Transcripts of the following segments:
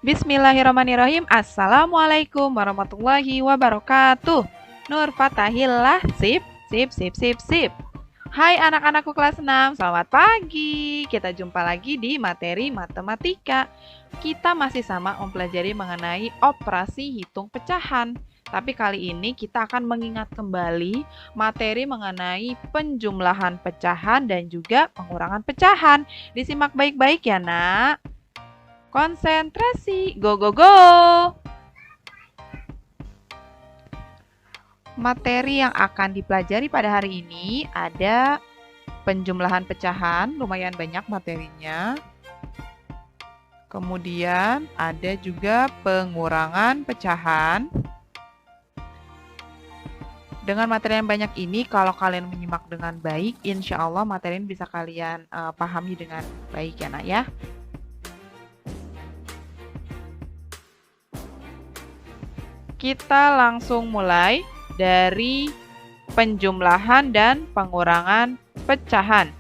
Bismillahirrahmanirrahim. Assalamualaikum warahmatullahi wabarakatuh. Nur Fatahillah. Sip, sip, sip, sip, sip. Hai anak-anakku kelas 6, selamat pagi. Kita jumpa lagi di materi matematika. Kita masih sama mempelajari mengenai operasi hitung pecahan. Tapi kali ini kita akan mengingat kembali materi mengenai penjumlahan pecahan dan juga pengurangan pecahan. Disimak baik-baik ya, Nak. Konsentrasi, go go go! Materi yang akan dipelajari pada hari ini ada penjumlahan pecahan, lumayan banyak materinya. Kemudian ada juga pengurangan pecahan. Dengan materi yang banyak ini, kalau kalian menyimak dengan baik, insya Allah materi ini bisa kalian pahami dengan baik ya, Nak ya. Kita langsung mulai dari penjumlahan dan pengurangan pecahan.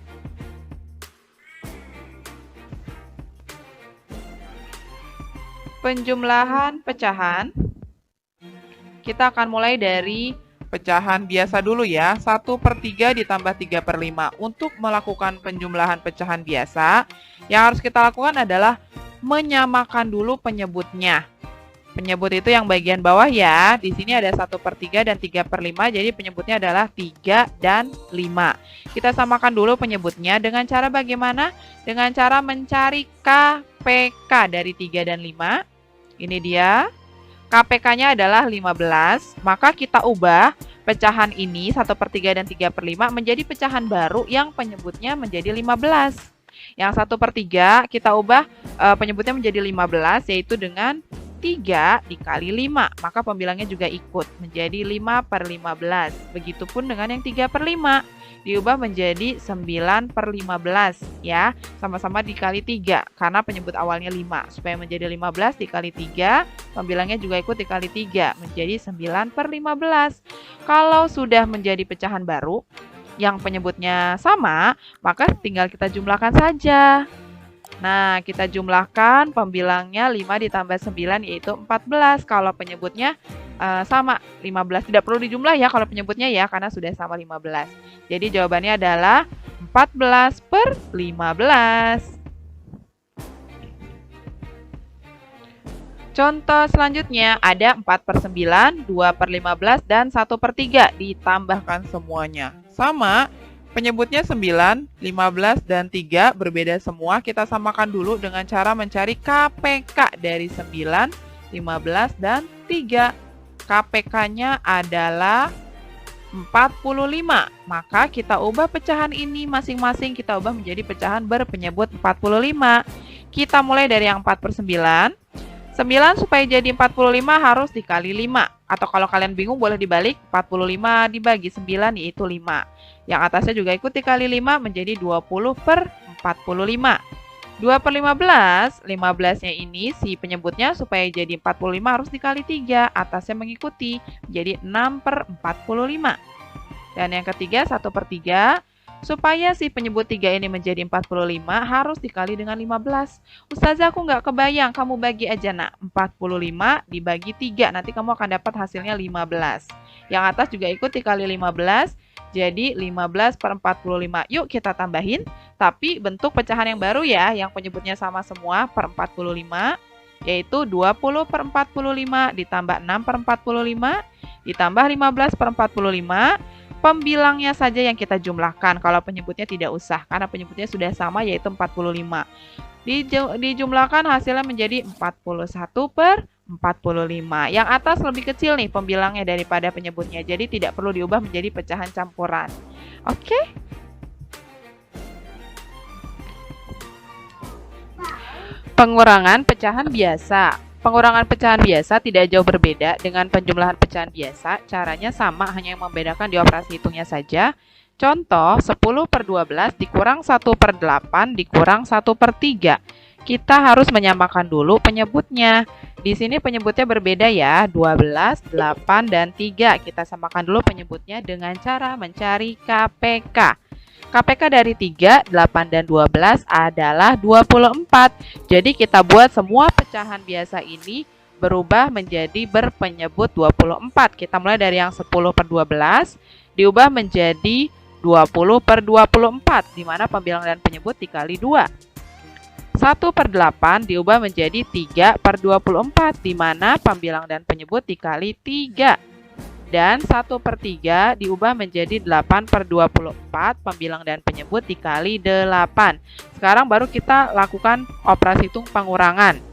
Penjumlahan pecahan, kita akan mulai dari pecahan biasa dulu ya. 1/3 ditambah 3/5. Untuk melakukan penjumlahan pecahan biasa, yang harus kita lakukan adalah menyamakan dulu penyebutnya. Penyebut itu yang bagian bawah ya. Di sini ada 1/3 dan 3/5. Jadi penyebutnya adalah 3 dan 5. Kita samakan dulu penyebutnya dengan cara bagaimana? Dengan cara mencari KPK dari 3 dan 5. Ini dia. KPK-nya adalah 15. Maka kita ubah pecahan ini 1/3 dan 3/5 menjadi pecahan baru yang penyebutnya menjadi 15. Yang 1/3 kita ubah penyebutnya menjadi 15, yaitu dengan 3 dikali 5, maka pembilangnya juga ikut menjadi 5/15. Begitupun dengan yang 3/5, diubah menjadi 9/15 ya, sama-sama dikali 3 karena penyebut awalnya 5. Supaya menjadi 15 dikali 3, pembilangnya juga ikut dikali 3 menjadi 9/15. Kalau sudah menjadi pecahan baru yang penyebutnya sama, maka tinggal kita jumlahkan saja. Nah, kita jumlahkan pembilangnya 5 ditambah 9 yaitu 14. Kalau penyebutnya sama 15. Tidak perlu dijumlah ya kalau penyebutnya ya, karena sudah sama 15. Jadi jawabannya adalah 14/15. Contoh selanjutnya ada 4/9, 2/15, dan 1/3. Ditambahkan semuanya. Sama. Penyebutnya 9, 15, dan 3 berbeda semua. Kita samakan dulu dengan cara mencari KPK dari 9, 15, dan 3. KPK-nya adalah 45. Maka kita ubah pecahan ini masing-masing, kita ubah menjadi pecahan berpenyebut 45. Kita mulai dari yang 4/9. 9 supaya jadi 45 harus dikali 5. Atau kalau kalian bingung boleh dibalik, 45 dibagi 9 yaitu 5. Yang atasnya juga ikut dikali 5 menjadi 20/45. 2/15, 15-nya ini si penyebutnya supaya jadi 45 harus dikali 3. Atasnya mengikuti menjadi 6/45. Dan yang ketiga 1/3. Supaya si penyebut 3 ini menjadi 45 harus dikali dengan 15. Ustazah aku nggak kebayang, kamu bagi aja nak. 45 dibagi 3, nanti kamu akan dapat hasilnya 15. Yang atas juga ikut dikali 15, jadi 15/45. Yuk kita tambahin, tapi bentuk pecahan yang baru ya, yang penyebutnya sama semua per 45, yaitu 20/45 ditambah 6/45, ditambah 15/45, pembilangnya saja yang kita jumlahkan. Kalau penyebutnya tidak usah, karena penyebutnya sudah sama yaitu 45. Dijumlahkan hasilnya menjadi 41/45. Yang atas lebih kecil nih pembilangnya daripada penyebutnya, jadi tidak perlu diubah menjadi pecahan campuran. Oke? Pengurangan pecahan biasa. Pengurangan pecahan biasa tidak jauh berbeda dengan penjumlahan pecahan biasa. Caranya sama, hanya yang membedakan di operasi hitungnya saja. Contoh, 10/12 dikurang 1/8 dikurang 1/3. Kita harus menyamakan dulu penyebutnya. Di sini penyebutnya berbeda ya, 12, 8, dan 3. Kita samakan dulu penyebutnya dengan cara mencari KPK. KPK dari 3, 8, dan 12 adalah 24. Jadi kita buat semua pecahan biasa ini berubah menjadi berpenyebut 24. Kita mulai dari yang 10 per 12, diubah menjadi 20 per 24, di mana pembilang dan penyebut dikali 2. 1 per 8 diubah menjadi 3 per 24, di mana pembilang dan penyebut dikali 3. Dan 1 per 3 diubah menjadi 8 per 24, pembilang dan penyebut dikali 8. Sekarang baru kita lakukan operasi hitung pengurangan.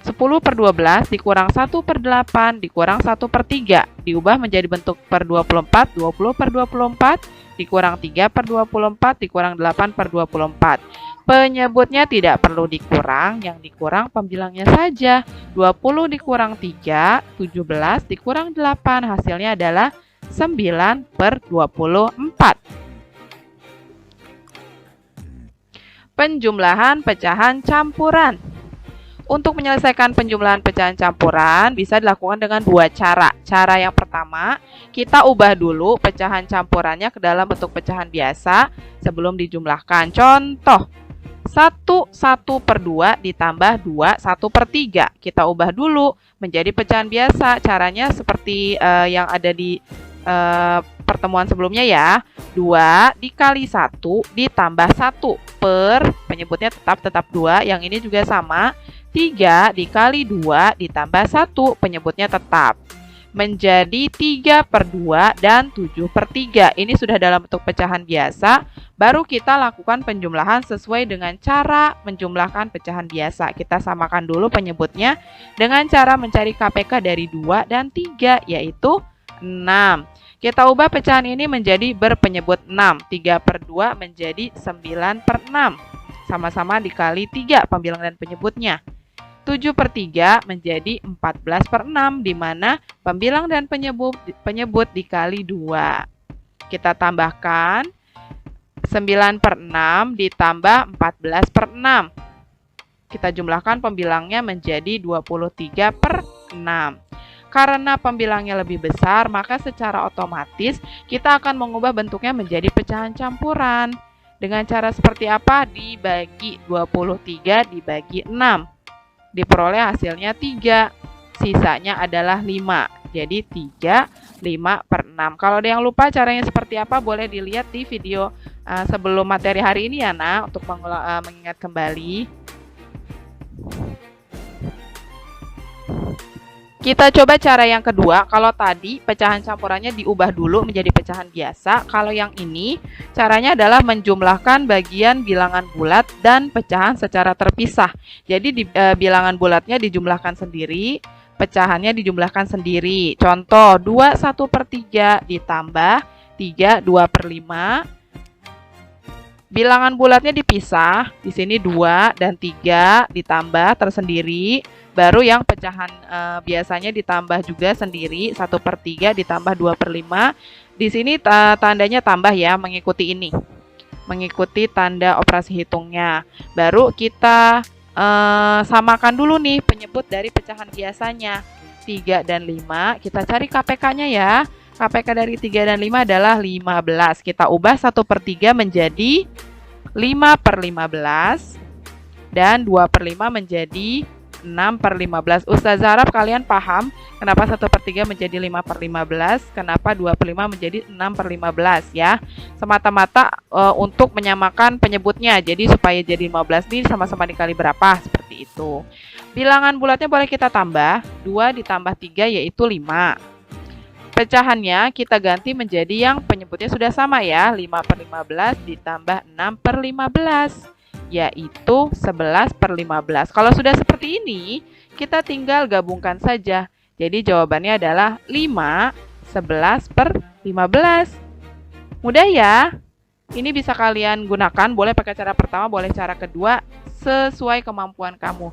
10 per 12 dikurang 1 per 8 dikurang 1 per 3. Diubah menjadi bentuk per 24, 20 per 24, dikurang 3 per 24, dikurang 8 per 24. Penyebutnya tidak perlu dikurang, yang dikurang pembilangnya saja. 20 dikurang 3, 17 dikurang 8, hasilnya adalah 9 per 24. Penjumlahan pecahan campuran. Untuk menyelesaikan penjumlahan pecahan campuran bisa dilakukan dengan dua cara. Cara yang pertama, kita ubah dulu pecahan campurannya ke dalam bentuk pecahan biasa sebelum dijumlahkan. Contoh, 1 per 2 ditambah 2 1 per 3. Kita ubah dulu menjadi pecahan biasa. Caranya seperti yang ada di pertemuan sebelumnya ya. 2 dikali 1 ditambah 1 per, penyebutnya tetap 2, yang ini juga sama. 3 dikali 2 ditambah 1, penyebutnya tetap. Menjadi 3 per 2 dan 7 per 3. Ini sudah dalam bentuk pecahan biasa. Baru kita lakukan penjumlahan sesuai dengan cara menjumlahkan pecahan biasa. Kita samakan dulu penyebutnya dengan cara mencari KPK dari 2 dan 3, yaitu 6. Kita ubah pecahan ini menjadi berpenyebut 6. 3 per 2 menjadi 9 per 6. Sama-sama dikali 3 pembilang dan penyebutnya. 7 per 3 menjadi 14 per 6, di mana pembilang dan penyebut dikali 2. Kita tambahkan 9 per 6 ditambah 14 per 6. Kita jumlahkan pembilangnya menjadi 23 per 6. Karena pembilangnya lebih besar, maka secara otomatis kita akan mengubah bentuknya menjadi pecahan campuran. Dengan cara seperti apa? Dibagi 23 dibagi 6. Diperoleh hasilnya 3. Sisanya adalah 5. Jadi 3, 5 per 6. Kalau ada yang lupa caranya seperti apa, boleh dilihat di video sebelum materi hari ini ya, Nak, untuk mengingat kembali. Kita coba cara yang kedua. Kalau tadi pecahan campurannya diubah dulu menjadi pecahan biasa, kalau yang ini caranya adalah menjumlahkan bagian bilangan bulat dan pecahan secara terpisah. Jadi bilangan bulatnya dijumlahkan sendiri, pecahannya dijumlahkan sendiri. Contoh, 2 1 per 3 ditambah 3 2 per 5. Bilangan bulatnya dipisah, di sini 2 dan 3 ditambah tersendiri. Baru yang pecahan biasanya ditambah juga sendiri, 1 per 3 ditambah 2 per 5. Di sini tandanya tambah ya, mengikuti ini. Mengikuti tanda operasi hitungnya. Baru kita samakan dulu nih penyebut dari pecahan biasanya. 3 dan 5, kita cari KPK-nya ya. KPK dari 3 dan 5 adalah 15. Kita ubah 1 per 3 menjadi 5 per 15. Dan 2 per 5 menjadi 6 per 15. Ustazah harap kalian paham kenapa 1 per 3 menjadi 5 per 15, kenapa 2 per 5 menjadi 6 per 15 ya. Semata-mata untuk menyamakan penyebutnya, jadi supaya jadi 15 ini sama-sama dikali berapa, seperti itu. Bilangan bulatnya boleh kita tambah, 2 ditambah 3 yaitu 5. Pecahannya kita ganti menjadi yang penyebutnya sudah sama ya, 5 per 15 ditambah 6 per 15. Yaitu 11 per 15. Kalau sudah seperti ini, kita tinggal gabungkan saja. Jadi jawabannya adalah 5, 11 per 15. Mudah ya? Ini bisa kalian gunakan, boleh pakai cara pertama, boleh cara kedua, sesuai kemampuan kamu.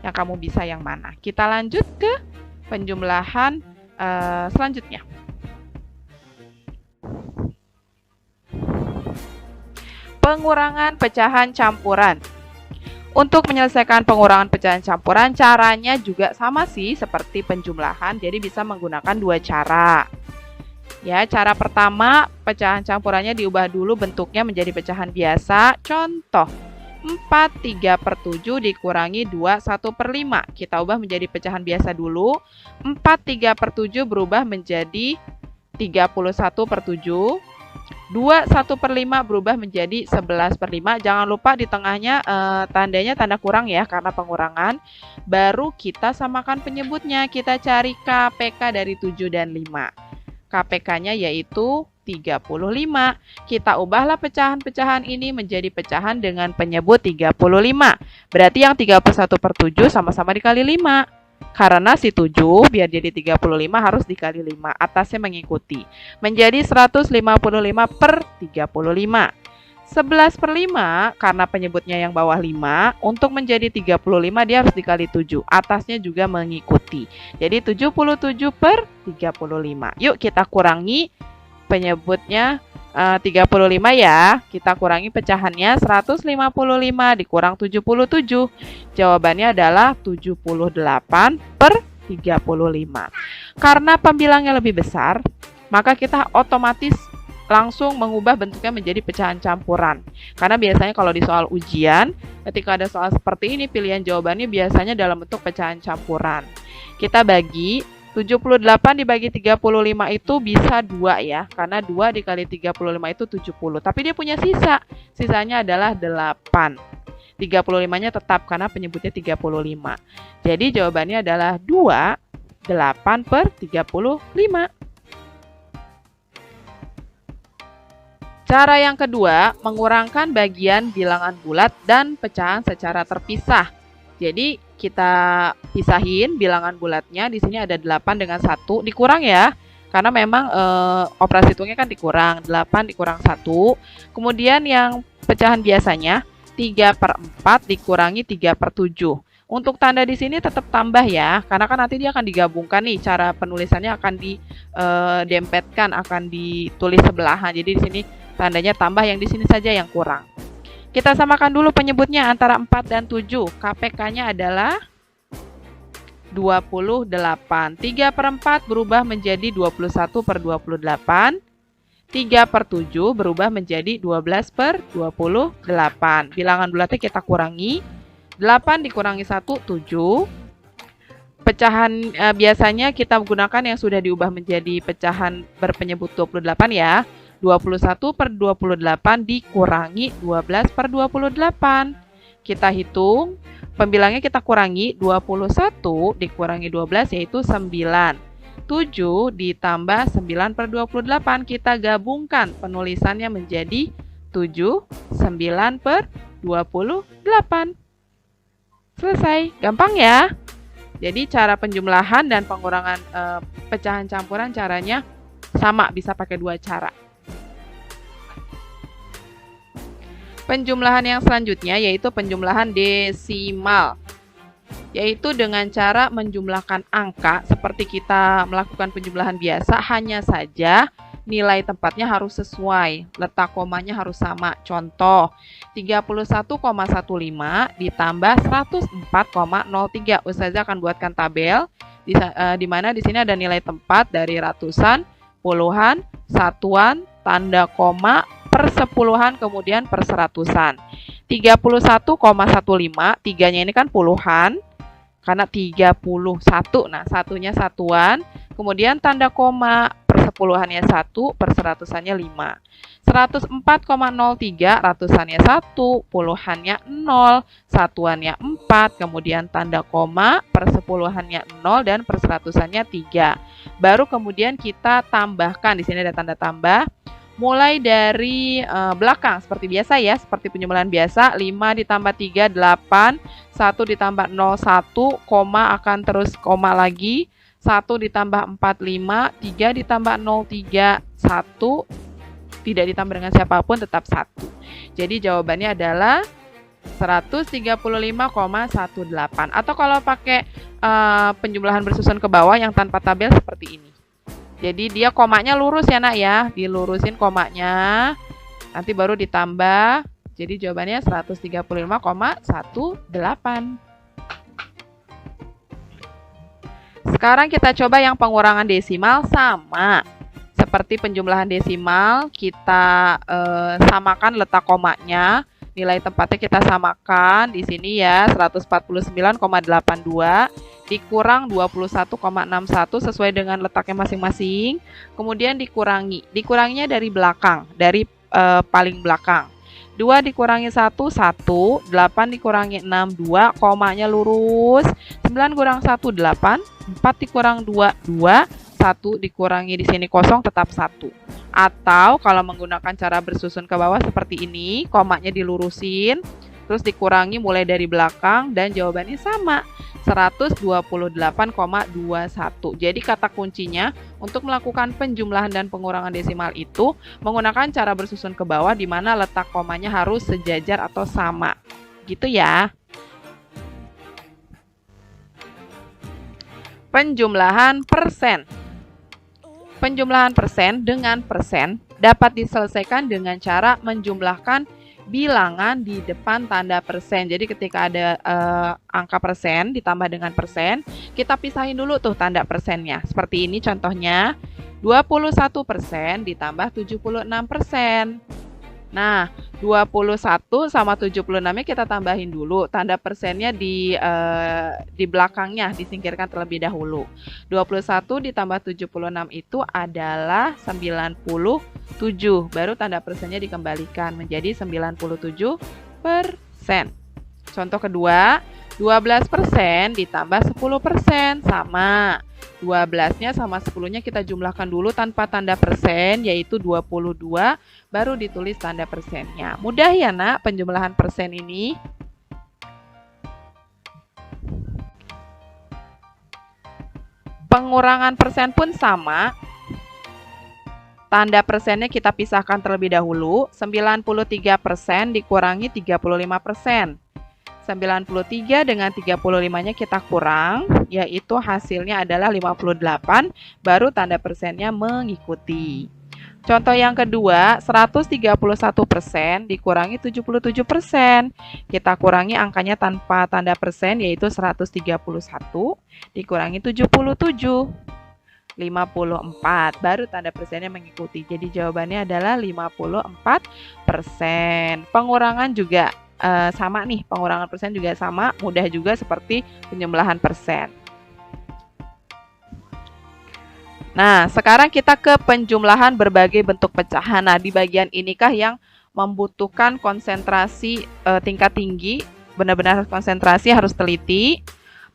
Yang kamu bisa yang mana. Kita lanjut ke penjumlahan selanjutnya. Pengurangan pecahan campuran. Untuk menyelesaikan pengurangan pecahan campuran, caranya juga sama sih seperti penjumlahan, jadi bisa menggunakan dua cara. Ya, cara pertama, pecahan campurannya diubah dulu bentuknya menjadi pecahan biasa. Contoh, 4/3/7 dikurangi 2/1/5. Kita ubah menjadi pecahan biasa dulu. 4/3/7 berubah menjadi 31/7. 2/1/5 berubah menjadi 11/5. Jangan lupa di tengahnya tandanya tanda kurang ya, karena pengurangan. Baru kita samakan penyebutnya. Kita cari KPK dari 7 dan 5. KPK-nya yaitu 35. Kita ubahlah pecahan-pecahan ini menjadi pecahan dengan penyebut 35. Berarti yang 31/7 sama-sama dikali 5. Karena si 7 biar jadi 35 harus dikali 5. Atasnya mengikuti. Menjadi 155/35. 11/5 karena penyebutnya yang bawah 5, untuk menjadi 35 dia harus dikali 7. Atasnya juga mengikuti. Jadi 77/35. Yuk kita kurangi penyebutnya 35 ya. Kita kurangi pecahannya 155 dikurang 77. Jawabannya adalah 78/35. Karena pembilangnya lebih besar, maka kita otomatis langsung mengubah bentuknya menjadi pecahan campuran. Karena biasanya kalau di soal ujian, ketika ada soal seperti ini, pilihan jawabannya biasanya dalam bentuk pecahan campuran. Kita bagi, 78 dibagi 35 itu bisa 2 ya. Karena 2 dikali 35 itu 70. Tapi dia punya sisa. Sisanya adalah 8. 35-nya tetap karena penyebutnya 35. Jadi jawabannya adalah 2, 8/35. Cara yang kedua, mengurangkan bagian bilangan bulat dan pecahan secara terpisah. Jadi kita pisahin bilangan bulatnya, di sini ada 8 dengan 1, dikurang ya. Karena memang operasi hitungnya kan dikurang, 8 dikurang 1. Kemudian yang pecahan biasanya, 3/4 dikurangi 3/7. Untuk tanda di sini tetap tambah ya, karena kan nanti dia akan digabungkan nih, cara penulisannya akan didempetkan, akan ditulis sebelahan. Jadi di sini tandanya tambah, yang di sini saja yang kurang. Kita samakan dulu penyebutnya antara 4 dan 7. KPK-nya adalah 28. 3/4 berubah menjadi 21/28. 3/7 berubah menjadi 12/28. Bilangan bulatnya kita kurangi. 8 dikurangi 1, 7. Pecahan biasanya kita gunakan yang sudah diubah menjadi pecahan berpenyebut 28 ya. 21/28 dikurangi 12/28. Kita hitung, pembilangnya kita kurangi, 21 dikurangi 12 yaitu 9. 7 ditambah 9/28, kita gabungkan penulisannya menjadi 7, 9/28. Selesai, gampang ya. Jadi cara penjumlahan dan pengurangan pecahan campuran caranya sama, bisa pakai 2 cara. Penjumlahan yang selanjutnya yaitu penjumlahan desimal, yaitu dengan cara menjumlahkan angka seperti kita melakukan penjumlahan biasa, hanya saja nilai tempatnya harus sesuai, letak komanya harus sama. Contoh, 31,15 ditambah 104,03. Ustazah akan buatkan tabel di mana di sini ada nilai tempat dari ratusan, puluhan, satuan, tanda koma, persepuluhan, kemudian perseratusan. 31,15, tiganya ini kan puluhan, karena 31, nah satunya satuan, kemudian tanda koma, persepuluhannya 1, perseratusannya 5. 104,03, ratusannya 1, puluhannya 0, satuannya 4, kemudian tanda koma, persepuluhannya 0, dan perseratusannya 3. Baru kemudian kita tambahkan, di sini ada tanda tambah, mulai dari belakang seperti biasa ya, seperti penjumlahan biasa. 5 ditambah 3, 8. 1 ditambah 0, 1. Koma akan terus koma lagi. 1 ditambah 4, 5. 3 ditambah 0, 3. 1. Tidak ditambah dengan siapapun, tetap 1. Jadi jawabannya adalah 135,18. Atau kalau pakai penjumlahan bersusun ke bawah yang tanpa tabel seperti ini. Jadi dia komanya lurus ya nak ya, dilurusin komanya, nanti baru ditambah. Jadi jawabannya 135,18. Sekarang kita coba yang pengurangan desimal sama. Seperti penjumlahan desimal, kita samakan letak komanya. Nilai tempatnya kita samakan di sini ya, 149,82 dikurang 21,61 sesuai dengan letaknya masing-masing. Kemudian dikurangi. Dikuranginya dari belakang, dari paling belakang. 2 dikurangi 1, 1. 8 dikurangi 6, 2. Komanya lurus. 9 kurang 1, 8. 4 dikurang 2, 2. 1 dikurangi di sini kosong tetap 1. Atau kalau menggunakan cara bersusun ke bawah seperti ini, komanya dilurusin, terus dikurangi mulai dari belakang dan jawabannya sama, 128,21. Jadi kata kuncinya untuk melakukan penjumlahan dan pengurangan desimal itu menggunakan cara bersusun ke bawah di mana letak komanya harus sejajar atau sama. Gitu ya. Penjumlahan persen. Penjumlahan persen dengan persen dapat diselesaikan dengan cara menjumlahkan bilangan di depan tanda persen. Jadi ketika ada angka persen ditambah dengan persen, kita pisahin dulu tuh tanda persennya. Seperti ini contohnya, 21% ditambah 76%. Nah, 21 sama 76-nya kita tambahin dulu. Tanda persennya di belakangnya disingkirkan terlebih dahulu. 21 ditambah 76 itu adalah 97. Baru tanda persennya dikembalikan menjadi 97%. Contoh kedua, 12% ditambah 10% sama. 12-nya sama 10-nya kita jumlahkan dulu tanpa tanda persen, yaitu 22, baru ditulis tanda persennya. Mudah ya nak penjumlahan persen ini? Pengurangan persen pun sama. Tanda persennya kita pisahkan terlebih dahulu. 93% dikurangi 35%. 93 dengan 35-nya kita kurang, yaitu hasilnya adalah 58, baru tanda persennya mengikuti. Contoh yang kedua, 131% dikurangi 77%. Kita kurangi angkanya tanpa tanda persen, yaitu 131 dikurangi 77. 54, baru tanda persennya mengikuti. Jadi jawabannya adalah 54%. Pengurangan juga sama nih, pengurangan persen juga sama, mudah juga seperti penjumlahan persen. Nah, sekarang kita ke penjumlahan berbagai bentuk pecahan. Nah, di bagian inikah yang membutuhkan konsentrasi tingkat tinggi, benar-benar konsentrasi, harus teliti.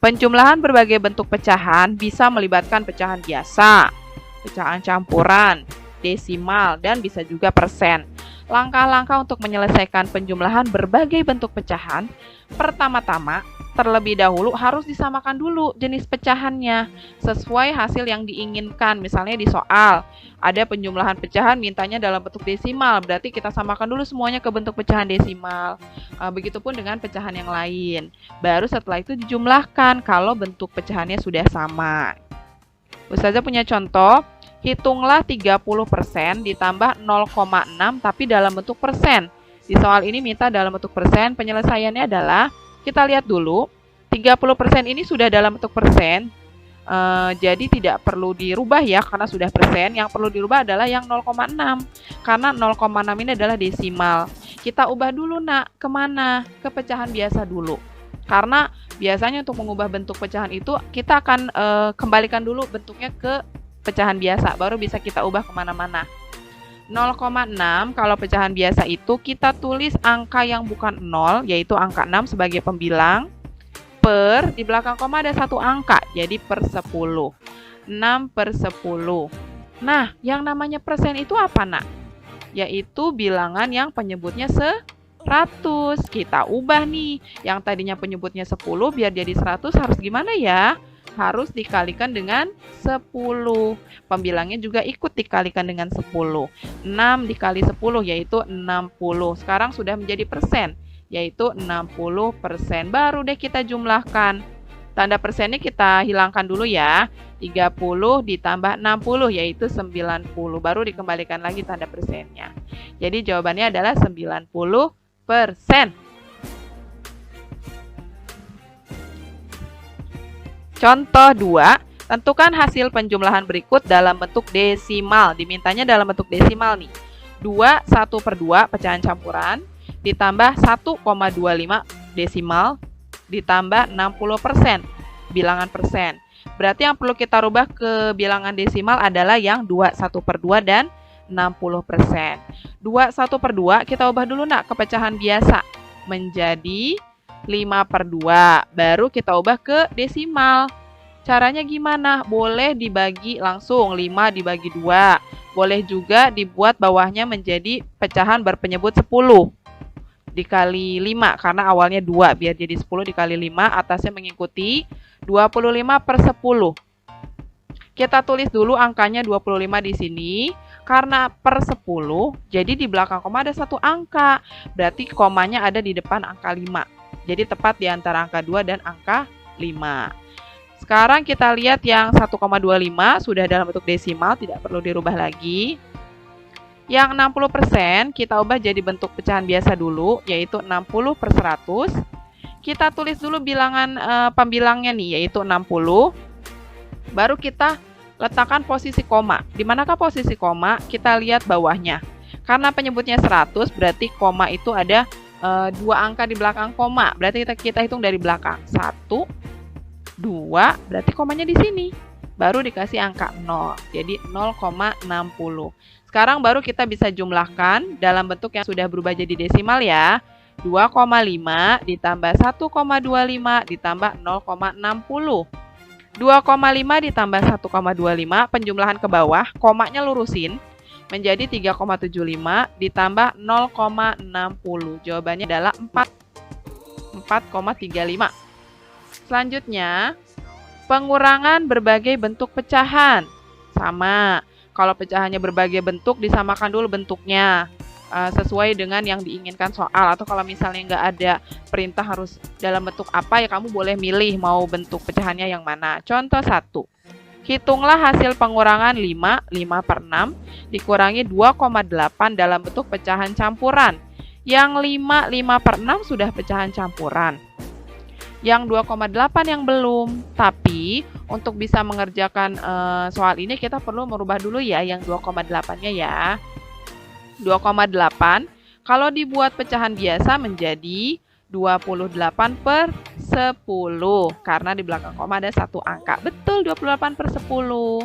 Penjumlahan berbagai bentuk pecahan bisa melibatkan pecahan biasa, pecahan campuran, desimal, dan bisa juga persen. Langkah-langkah untuk menyelesaikan penjumlahan berbagai bentuk pecahan, pertama-tama terlebih dahulu harus disamakan dulu jenis pecahannya sesuai hasil yang diinginkan. Misalnya di soal ada penjumlahan pecahan mintanya dalam bentuk desimal, berarti kita samakan dulu semuanya ke bentuk pecahan desimal. Begitupun dengan pecahan yang lain. Baru setelah itu dijumlahkan kalau bentuk pecahannya sudah sama. Ustazah punya contoh. Hitunglah 30% ditambah 0,6 tapi dalam bentuk persen. Di soal ini minta dalam bentuk persen. Penyelesaiannya adalah, kita lihat dulu, 30% ini sudah dalam bentuk persen. Jadi tidak perlu dirubah ya karena sudah persen. Yang perlu dirubah adalah yang 0,6. Karena 0,6 ini adalah desimal. Kita ubah dulu nak, kemana? Ke pecahan biasa dulu. Karena biasanya untuk mengubah bentuk pecahan itu kita akan kembalikan dulu bentuknya ke pecahan biasa, baru bisa kita ubah kemana-mana. 0,6 kalau pecahan biasa itu kita tulis angka yang bukan 0, yaitu angka 6 sebagai pembilang, per, di belakang koma ada satu angka, jadi per 10. 6/10. Nah, yang namanya persen itu apa nak? Yaitu bilangan yang penyebutnya 100. Kita ubah nih, yang tadinya penyebutnya 10 biar jadi 100 harus gimana ya? Harus dikalikan dengan 10. Pembilangnya juga ikut dikalikan dengan 10. 6 dikali 10 yaitu 60. Sekarang sudah menjadi persen, yaitu 60%. Baru deh kita jumlahkan. Tanda persennya kita hilangkan dulu ya. 30 ditambah 60 yaitu 90. Baru dikembalikan lagi tanda persennya. Jadi jawabannya adalah 90%. Contoh 2, Tentukan hasil penjumlahan berikut dalam bentuk desimal. Dimintanya dalam bentuk desimal nih. 2/1/2 pecahan campuran ditambah 1,25 desimal ditambah 60% bilangan persen. Berarti yang perlu kita rubah ke bilangan desimal adalah yang 2/1/2 dan 60%. 2/1/2 kita ubah dulu nak ke pecahan biasa menjadi 5/2. Baru kita ubah ke desimal. Caranya gimana? Boleh dibagi langsung 5 dibagi 2. Boleh juga dibuat bawahnya menjadi pecahan berpenyebut 10 dikali 5 karena awalnya 2 biar jadi 10 dikali 5, atasnya mengikuti 25/10. Kita tulis dulu angkanya 25 di sini. Karena per 10, jadi di belakang koma ada satu angka. Berarti komanya ada di depan angka 5. Jadi tepat di antara angka 2 dan angka 5. Sekarang kita lihat yang 1,25 sudah dalam bentuk desimal, tidak perlu dirubah lagi. Yang 60% kita ubah jadi bentuk pecahan biasa dulu, yaitu 60/100. Kita tulis dulu bilangan pembilangnya nih, yaitu 60. Baru kita letakkan posisi koma. Di manakah posisi koma? Kita lihat bawahnya. Karena penyebutnya 100, berarti koma itu ada 2 angka di belakang koma. Berarti kita hitung dari belakang. 1, 2, berarti komanya di sini. Baru dikasih angka 0. Jadi 0,60. Sekarang baru kita bisa jumlahkan dalam bentuk yang sudah berubah jadi desimal ya. 2,5 ditambah 1,25 ditambah 0,60. 2,5 ditambah 1,25, penjumlahan ke bawah, komanya lurusin, menjadi 3,75 ditambah 0,60. Jawabannya adalah 4,35. Selanjutnya, pengurangan berbagai bentuk pecahan. Sama, kalau pecahannya berbagai bentuk, disamakan dulu bentuknya. Sesuai dengan yang diinginkan soal, atau kalau misalnya nggak ada perintah harus dalam bentuk apa, ya kamu boleh milih mau bentuk pecahannya yang mana. Contoh 1, hitunglah hasil pengurangan 5/6 dikurangi 2,8 dalam bentuk pecahan campuran. Yang 5/6 sudah pecahan campuran, yang 2,8 yang belum. Tapi untuk bisa mengerjakan soal ini kita perlu merubah dulu ya yang 2,8-nya ya. 2,8 kalau dibuat pecahan biasa menjadi 28/10 karena di belakang koma ada satu angka. Betul, 28/10.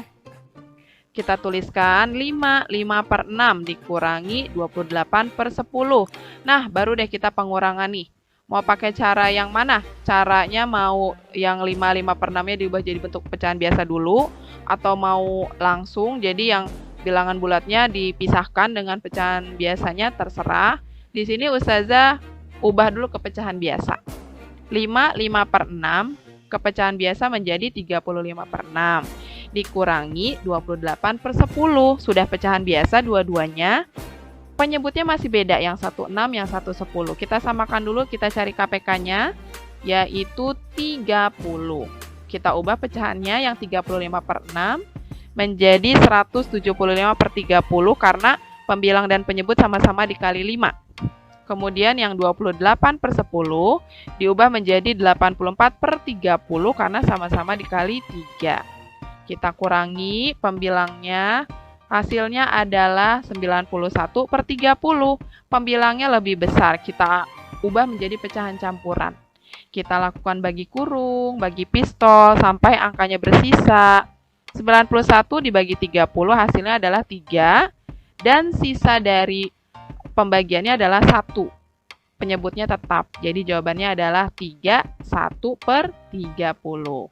Kita tuliskan 5/6 dikurangi 28/10. Nah, baru deh kita pengurangan nih. Mau pakai cara yang mana? Caranya mau yang 5/6-nya diubah jadi bentuk pecahan biasa dulu, atau mau langsung jadi yang bilangan bulatnya dipisahkan dengan pecahan biasanya, terserah. Di sini Ustazah ubah dulu ke pecahan biasa. 5/6 ke pecahan biasa menjadi 35/6 dikurangi 28/10. Sudah pecahan biasa dua-duanya. Penyebutnya masih beda, yang 1 6, yang 1 10. Kita samakan dulu, kita cari KPK-nya, yaitu 30. Kita ubah pecahannya yang 35/6 menjadi 175/30 karena pembilang dan penyebut sama-sama dikali 5. Kemudian yang 28/10 diubah menjadi 84/30 karena sama-sama dikali 3. Kita kurangi pembilangnya, hasilnya adalah 91/30. Pembilangnya lebih besar, kita ubah menjadi pecahan campuran. Kita lakukan bagi kurung, bagi pistol, sampai angkanya bersisa. 91 dibagi 30 hasilnya adalah 3, dan sisa dari pembagiannya adalah 1. Penyebutnya tetap, jadi jawabannya adalah 31/30.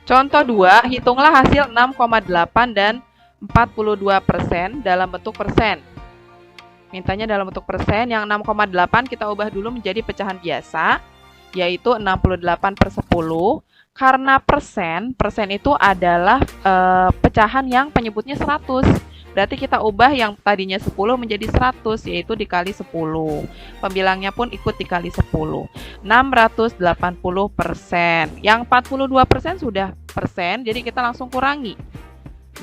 Contoh 2, hitunglah hasil 6,8 dan 42% dalam bentuk persen. Mintanya dalam bentuk persen, yang 6,8 kita ubah dulu menjadi pecahan biasa, yaitu 68/10. Karena persen itu adalah pecahan yang penyebutnya 100. Berarti kita ubah yang tadinya 10 menjadi 100, yaitu dikali 10. Pembilangnya pun ikut dikali 10. 680%. Yang 42% sudah persen, jadi kita langsung kurangi.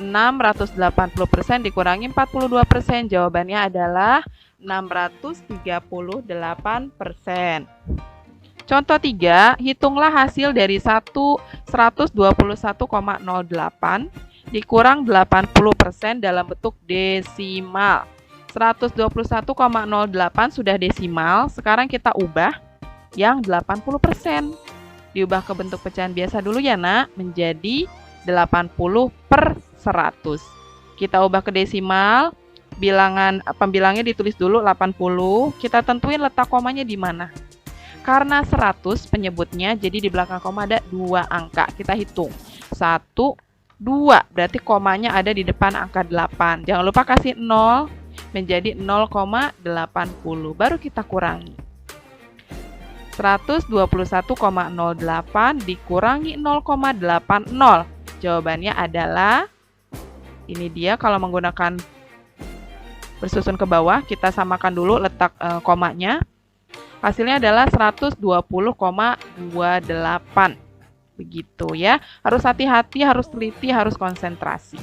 680% dikurangi 42%, jawabannya adalah 638%. Contoh 3, hitunglah hasil dari 121,08 dikurang 80% dalam bentuk desimal. 121,08 sudah desimal, sekarang kita ubah yang 80%. Diubah ke bentuk pecahan biasa dulu ya nak, menjadi 80/100. Kita ubah ke desimal, pembilangnya ditulis dulu 80, kita tentuin letak komanya di mana. Karena 100 penyebutnya, jadi di belakang koma ada 2 angka. Kita hitung. 1, 2, berarti komanya ada di depan angka 8. Jangan lupa kasih 0, menjadi 0,80. Baru kita kurangi. 121,08 dikurangi 0,80. Jawabannya adalah, ini dia kalau menggunakan bersusun ke bawah, kita samakan dulu letak komanya. Hasilnya adalah 120,28. Begitu ya. Harus hati-hati, harus teliti, harus konsentrasi.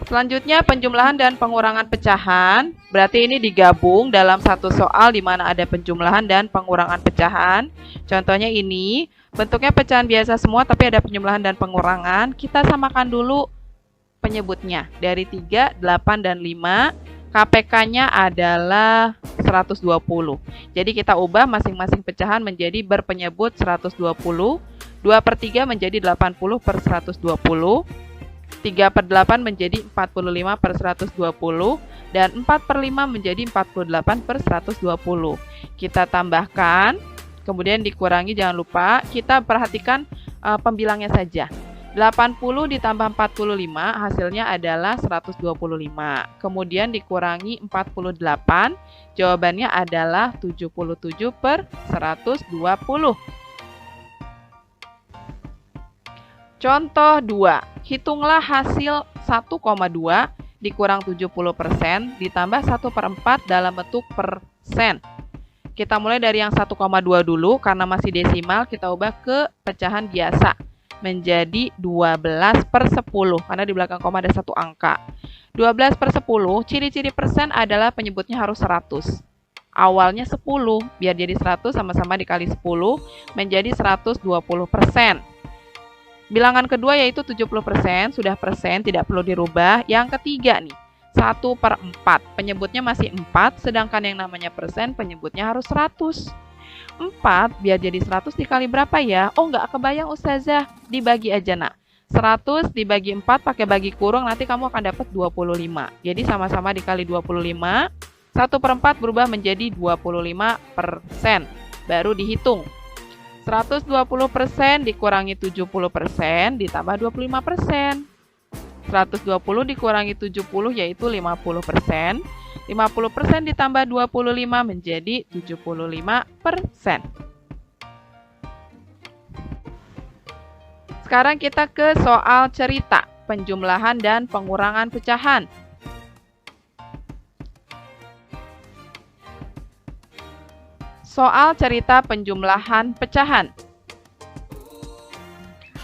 Selanjutnya penjumlahan dan pengurangan pecahan. Berarti ini digabung dalam satu soal di mana ada penjumlahan dan pengurangan pecahan. Contohnya ini, bentuknya pecahan biasa semua tapi ada penjumlahan dan pengurangan. Kita samakan dulu penyebutnya. Dari 3, 8, dan 5, KPK-nya adalah 120. Jadi kita ubah masing-masing pecahan menjadi berpenyebut 120. 2/3 menjadi 80/120. 3/8 menjadi 45/120. Dan 4/5 menjadi 48/120. Kita tambahkan, kemudian dikurangi, jangan lupa. Kita perhatikan pembilangnya saja. 80 ditambah 45 hasilnya adalah 125. Kemudian dikurangi 48, jawabannya adalah 77/120. Contoh 2, hitunglah hasil 1,2 dikurang 70% ditambah 1/4 dalam bentuk persen. Kita mulai dari yang 1,2 dulu, karena masih desimal kita ubah ke pecahan biasa. Menjadi 12/10, karena di belakang koma ada 1 angka. 12/10, ciri-ciri persen adalah penyebutnya harus 100. Awalnya 10, biar jadi 100 sama-sama dikali 10, menjadi 120%. Bilangan kedua yaitu 70%, sudah persen, tidak perlu dirubah. Yang ketiga nih, 1/4, penyebutnya masih 4, sedangkan yang namanya persen penyebutnya harus 100. 4 biar jadi 100 dikali berapa ya? Oh, nggak kebayang Ustazah. Dibagi aja nak. 100 dibagi 4 pakai bagi kurung, nanti kamu akan dapat 25. Jadi sama-sama dikali 25. 1/4 berubah menjadi 25%. Baru dihitung. 120% dikurangi 70% ditambah 25%. 120 dikurangi 70 yaitu 50%. 50% ditambah 25 menjadi 75%. Sekarang kita ke soal cerita, penjumlahan dan pengurangan pecahan. Soal cerita penjumlahan pecahan.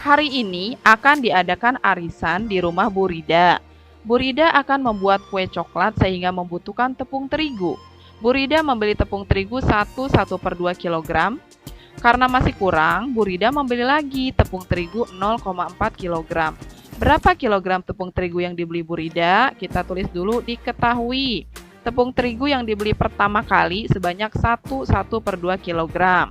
Hari ini akan diadakan arisan di rumah Bu Rida. Bu Rida akan membuat kue coklat sehingga membutuhkan tepung terigu. Bu Rida membeli tepung terigu 1/2 kg. Karena masih kurang, Bu Rida membeli lagi tepung terigu 0,4 kg. Berapa kilogram tepung terigu yang dibeli Bu Rida? Kita tulis dulu diketahui. Tepung terigu yang dibeli pertama kali sebanyak 1/2 kg.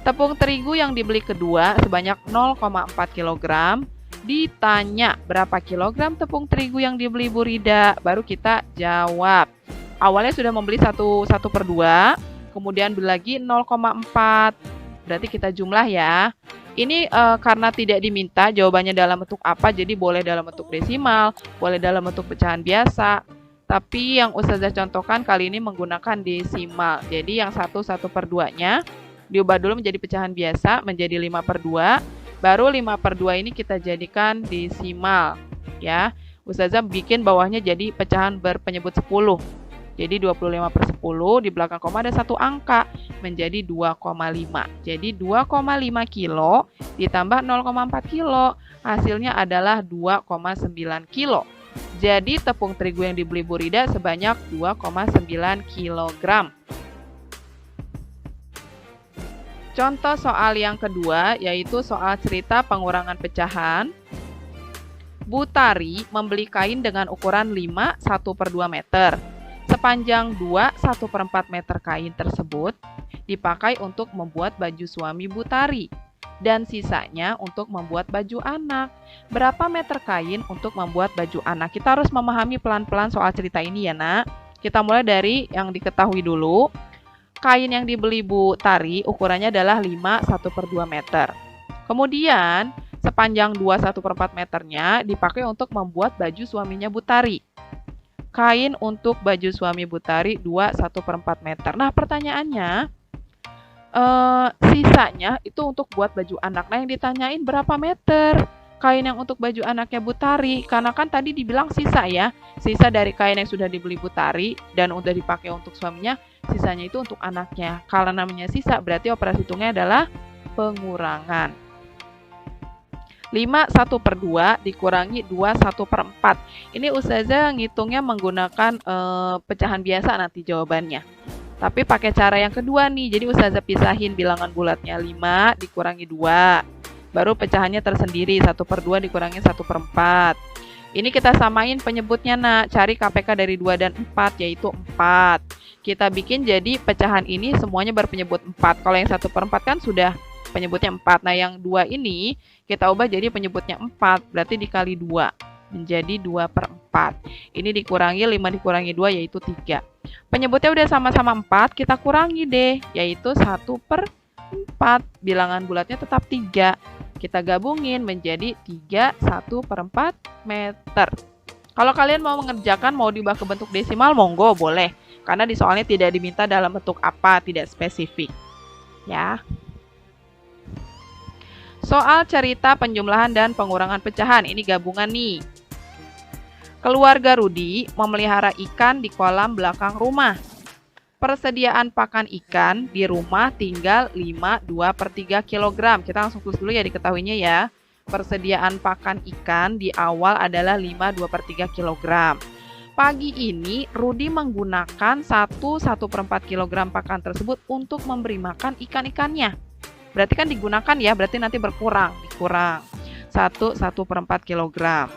Tepung terigu yang dibeli kedua sebanyak 0,4 kg. Ditanya berapa kilogram tepung terigu yang dibeli Bu Rida, baru kita jawab. Awalnya sudah membeli 1/2, kemudian beli lagi 0,4. Berarti kita jumlah ya. Ini karena tidak diminta jawabannya dalam bentuk apa, jadi boleh dalam bentuk desimal, boleh dalam bentuk pecahan biasa. Tapi yang Ustazah contohkan kali ini menggunakan desimal. Jadi yang 1/2-nya diubah dulu menjadi pecahan biasa, menjadi 5/2. Baru 5/2 ini kita jadikan desimal. Ya, Ustazah bikin bawahnya jadi pecahan berpenyebut 10. Jadi 25/10, di belakang koma ada 1 angka, menjadi 2,5. Jadi 2,5 kilo ditambah 0,4 kilo, hasilnya adalah 2,9 kilo. Jadi tepung terigu yang dibeli Bu Rida sebanyak 2,9 kg. Contoh soal yang kedua yaitu soal cerita pengurangan pecahan. Bu Tari membeli kain dengan ukuran 5 1/2 meter. Sepanjang 2 1/4 meter kain tersebut dipakai untuk membuat baju suami Bu Tari dan sisanya untuk membuat baju anak. Berapa meter kain untuk membuat baju anak? Kita harus memahami pelan-pelan soal cerita ini ya nak. Kita mulai dari yang diketahui dulu. Kain yang dibeli Bu Tari ukurannya adalah 5 1/2 meter. Kemudian sepanjang 2 1/4 meternya dipakai untuk membuat baju suaminya Bu Tari. Kain untuk baju suami Bu Tari 2 1/4 meter. Nah pertanyaannya, sisanya itu untuk buat baju anak. Nah yang ditanyain berapa meter kain yang untuk baju anaknya Bu Tari? Karena kan tadi dibilang sisa ya, sisa dari kain yang sudah dibeli Bu Tari dan udah dipakai untuk suaminya, sisanya itu untuk anaknya. Kalau namanya sisa berarti operasi hitungnya adalah pengurangan. 5 1/2 dikurangi 2 1/4. Ini Ustazah ngitungnya menggunakan pecahan biasa nanti jawabannya. Tapi pakai cara yang kedua nih. Jadi Ustazah pisahin bilangan bulatnya 5 dikurangi 2. Baru pecahannya tersendiri 1/2 dikurangi 1/4. Ini kita samain penyebutnya nak. Cari KPK dari 2 dan 4 yaitu 4. Kita bikin jadi pecahan ini semuanya berpenyebut 4. Kalau yang 1/4 kan sudah penyebutnya 4. Nah yang 2 ini kita ubah jadi penyebutnya 4. Berarti dikali 2 menjadi 2/4. Ini dikurangi 5 dikurangi 2 yaitu 3. Penyebutnya udah sama-sama 4, kita kurangi deh, yaitu 1/4. Bilangan bulatnya tetap 3. Kita gabungin menjadi 3 1/4 meter. Kalau kalian mau mengerjakan, mau diubah ke bentuk desimal, monggo boleh. Karena di soalnya tidak diminta dalam bentuk apa, tidak spesifik. Ya. Soal cerita penjumlahan dan pengurangan pecahan, ini gabungan nih. Keluarga Rudi memelihara ikan di kolam belakang rumah. Persediaan pakan ikan di rumah tinggal 2/3 kg. Kita langsung tulis dulu ya diketahuinya ya. Persediaan pakan ikan di awal adalah 2/3 kg. Pagi ini Rudi menggunakan 1/4 kg pakan tersebut untuk memberi makan ikan-ikannya. Berarti kan digunakan ya, berarti nanti berkurang, dikurang 1/4 kg.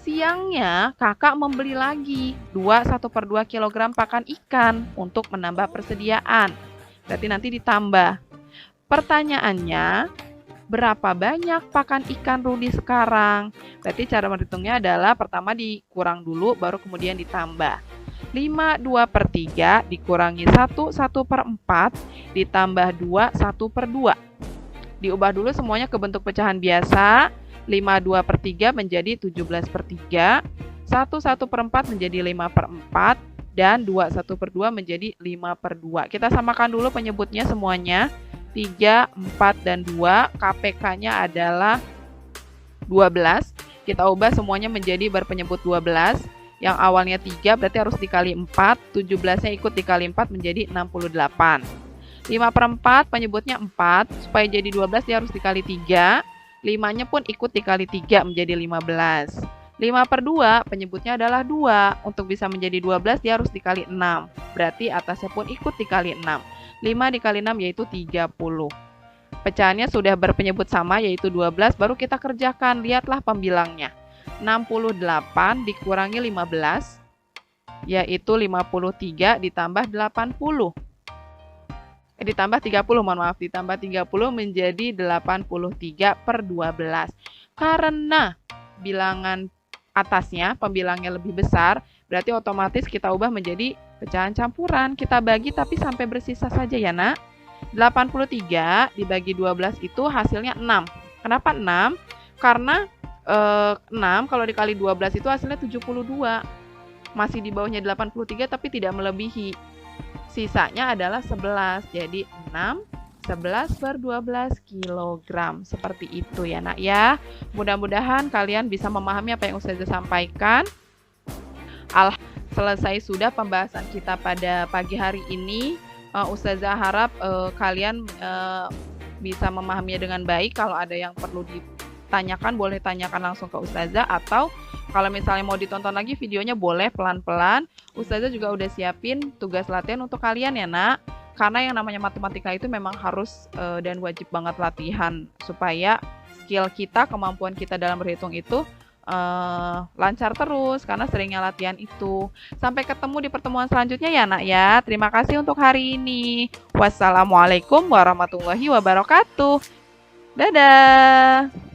Siangnya kakak membeli lagi 1/2 kg pakan ikan untuk menambah persediaan. Berarti nanti ditambah. Pertanyaannya, berapa banyak pakan ikan Rudi sekarang? Berarti cara menghitungnya adalah pertama dikurang dulu, baru kemudian ditambah. 5 2/3 dikurangi 1 1/4 ditambah 2 1/2. Diubah dulu semuanya ke bentuk pecahan biasa. 5 2/3 menjadi 17/3, 1 1/4 menjadi 5/4, dan 2 1/2 menjadi 5/2. Kita samakan dulu penyebutnya semuanya. 3, 4, dan 2. KPK-nya adalah 12. Kita ubah semuanya menjadi berpenyebut 12. Yang awalnya 3 berarti harus dikali 4. 17-nya ikut dikali 4 menjadi 68. 5/4 penyebutnya 4. Supaya jadi 12 dia harus dikali 3. 5-nya pun ikut dikali 3 menjadi 15. 5/2 penyebutnya adalah 2. Untuk bisa menjadi 12 dia harus dikali 6. Berarti atasnya pun ikut dikali 6. 5 dikali 6 yaitu 30. Pecahannya sudah berpenyebut sama yaitu 12. Baru kita kerjakan. Lihatlah pembilangnya. 68 dikurangi 15 yaitu 53 ditambah 80. Ditambah 30, mohon maaf, ditambah 30 menjadi 83/12. Karena bilangan atasnya, pembilangnya lebih besar, berarti otomatis kita ubah menjadi pecahan campuran. Kita bagi tapi sampai bersisa saja ya nak. 83 dibagi 12 itu hasilnya 6. Kenapa 6? Karena 6 kalau dikali 12 itu hasilnya 72. Masih di bawahnya 83 tapi tidak melebihi. Sisanya adalah 11, jadi 6 11/12 kg. Seperti itu ya nak ya. Mudah-mudahan kalian bisa memahami apa yang Ustazah sampaikan. Selesai sudah pembahasan kita pada pagi hari ini. Ustazah harap kalian bisa memahaminya dengan baik. Kalau ada yang perlu ditanyakan, boleh tanyakan langsung ke Ustazah atau Kalau misalnya mau ditonton lagi videonya boleh pelan-pelan. Ustazah juga udah siapin tugas latihan untuk kalian ya nak. Karena yang namanya matematika itu memang harus dan wajib banget latihan supaya skill kita, kemampuan kita dalam berhitung itu lancar terus karena seringnya latihan itu. Sampai ketemu di pertemuan selanjutnya ya nak ya. Terima kasih untuk hari ini. Wassalamualaikum warahmatullahi wabarakatuh. Dadah.